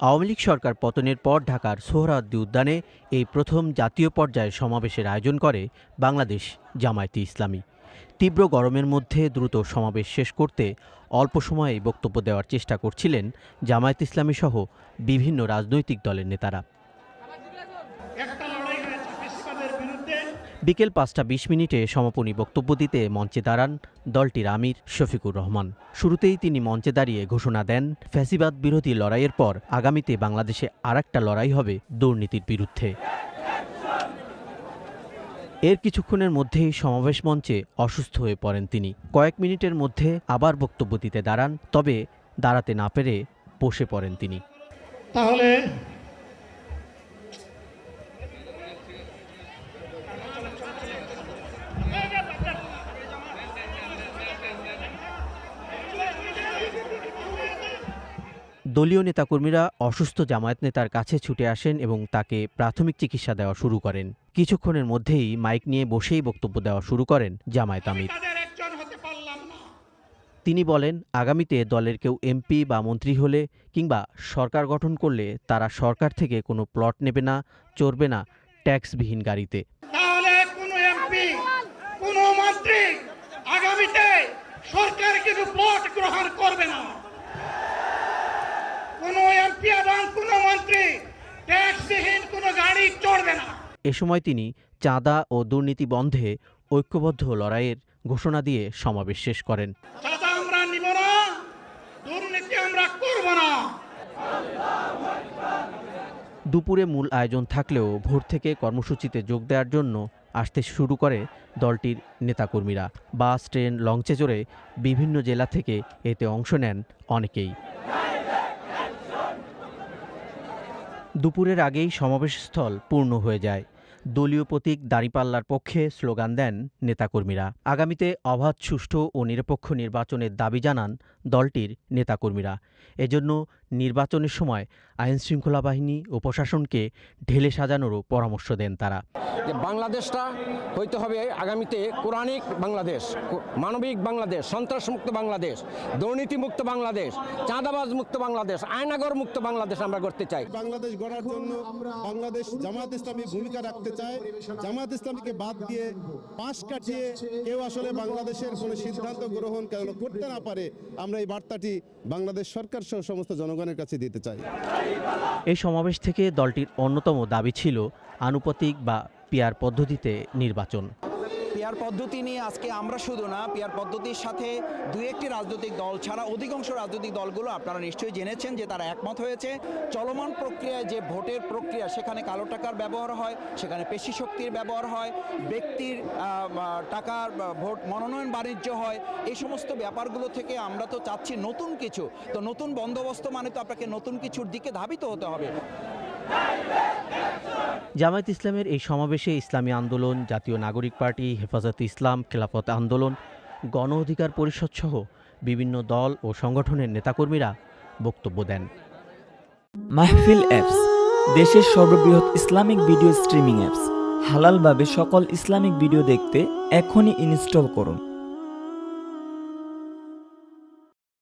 আওয়ামী লীগ সরকার পতনের পর ঢাকার সোহরাওয়ার্দী উদ্যানে এই প্রথম জাতীয় পর্যায়ের সমাবেশের আয়োজন করে বাংলাদেশ জামায়াতে ইসলামী। তীব্র গরমের মধ্যে দ্রুত সমাবেশ শেষ করতে অল্প সময়েই বক্তব্য দেওয়ার চেষ্টা করছিলেন জামায়াত ইসলামী সহ বিভিন্ন রাজনৈতিক দলের নেতারা। বিকেল ৫টা ২০ সমাপনী বক্তব্য দিতে মঞ্চে দাঁড়ান দলটির আমির শফিকুর রহমান। শুরুতেই তিনি মঞ্চে দাঁড়িয়ে ঘোষণা দেন, ফ্যাসিবাদ বিরোধী লড়াইয়ের পর আগামীতে বাংলাদেশে আরেকটা লড়াই হবে দুর্নীতির বিরুদ্ধে। এর কিছুক্ষণের মধ্যেই সমাবেশ মঞ্চে অসুস্থ হয়ে পড়েন তিনি। কয়েক মিনিটের মধ্যে আবার বক্তব্য দিতে দাঁড়ান, তবে দাঁড়াতে না পেরে বসে পড়েন তিনি। তাহলে দলীয় নেতাকর্মীরা অসুস্থ জামায়াত নেতার কাছে ছুটে আসেন এবং তাকে প্রাথমিক চিকিৎসা দেওয়া শুরু করেন। কিছুক্ষণের মধ্যেই মাইক নিয়ে বসেই বক্তব্য দেওয়া শুরু করেন জামায়াত আমির। তিনি বলেন, আগামীতে দলের কেউ এমপি বা মন্ত্রী হলে কিংবা সরকার গঠন করলে তারা সরকার থেকে কোনো প্লট নেবে না, চড়বে না ট্যাক্সবিহীন গাড়িতে। তাহলে কোনো এমপি, কোনো মন্ত্রী আগামীতে সরকার কিছু প্লট গ্রহণ করবে না। কোনো এমপি এবং কোনো মন্ত্রী ট্যাক্সবিহীন কোনো গাড়ি চড়বে না। এ সময় তিনি চাঁদা ও দুর্নীতি বন্ধে ঐক্যবদ্ধ লড়াইয়ের ঘোষণা দিয়ে সমাবেশ শেষ করেন। চাঁদা আমরা নিব না, দুর্নীতি আমরা করব না। দুপুরে মূল আয়োজন থাকলেও ভোর থেকে কর্মসূচিতে যোগ দেওয়ার জন্য আসতে শুরু করে দলটির নেতাকর্মীরা। বাস, ট্রেন, লঞ্চে চড়ে বিভিন্ন জেলা থেকে এতে অংশ নেন অনেকেই। দুপুরের আগেই সমাবেশস্থল পূর্ণ হয়ে যায়। দলীয় প্রতীক দাঁড়িপাল্লার পক্ষে স্লোগান দেন নেতাকর্মীরা। আগামীতে অবাধ, সুষ্ঠু ও নিরপেক্ষ নির্বাচনের দাবি জানান দলটির নেতাকর্মীরা। এজন্য নির্বাচনের সময় আইনশৃঙ্খলা বাহিনী ও প্রশাসনকে ঢেলে সাজানোরও পরামর্শ দেন তারা। যে বাংলাদেশটা হইতে হবে আগামীতে কোরআনিক বাংলাদেশ, মানবিক বাংলাদেশ, সন্ত্রাসমুক্ত বাংলাদেশ, দুর্নীতিমুক্ত বাংলাদেশ, চাঁদাবাজ মুক্ত বাংলাদেশ, আয়নাগর মুক্ত বাংলাদেশ আমরা করতে চাই। বাংলাদেশ গড়ার জন্য বাংলাদেশ জামায়াত ইসলামী ভূমিকা রাখতে চায়। জামায়াত ইসলামীকে বাদ দিয়ে পাশ কাটিয়ে কেউ আসলে বাংলাদেশের কোনো সিদ্ধান্ত গ্রহণ করতে না পারে, আমরা এই বার্তাটি বাংলাদেশ সরকার সহ সমস্ত জনগণের কাছে দিতে চাই। এই সমাবেশ থেকে দলটির অন্যতম দাবি ছিল আনুপাতিক বা পিয়ার পদ্ধতিতে নির্বাচন। পিয়ার পদ্ধতি নিয়ে আজকে আমরা শুধু না, পিয়ার পদ্ধতির সাথে দুই একটি রাজনৈতিক দল ছাড়া অধিকাংশ রাজনৈতিক দলগুলো আপনারা নিশ্চয়ই জেনেছেন যে তারা একমত হয়েছে। চলমান প্রক্রিয়ায় যে ভোটের প্রক্রিয়া, সেখানে কালো টাকার ব্যবহার হয়, সেখানে পেশি শক্তির ব্যবহার হয়, ব্যক্তির টাকার ভোট মনোনয়ন বাণিজ্য হয়। এই সমস্ত ব্যাপারগুলো থেকে আমরা তো চাচ্ছি নতুন কিছু। তো নতুন বন্দোবস্ত মানে তো আপনাকে নতুন কিছুর দিকে ধাবিত হতে হবে। জামায়াত ইসলামের এই সমাবেশে ইসলামী আন্দোলন, জাতীয় নাগরিক পার্টি, হেফাজতে ইসলাম, খেলাফত আন্দোলন, গণ অধিকার পরিষদ সহ বিভিন্ন দল ও সংগঠনের নেতাকর্মীরা বক্তব্য দেন। মাহফিল অ্যাপস, দেশের সর্ববৃহৎ ইসলামিক ভিডিও স্ট্রিমিং অ্যাপস। হালালভাবে সকল ইসলামিক ভিডিও দেখতে এখনই ইনস্টল করুন।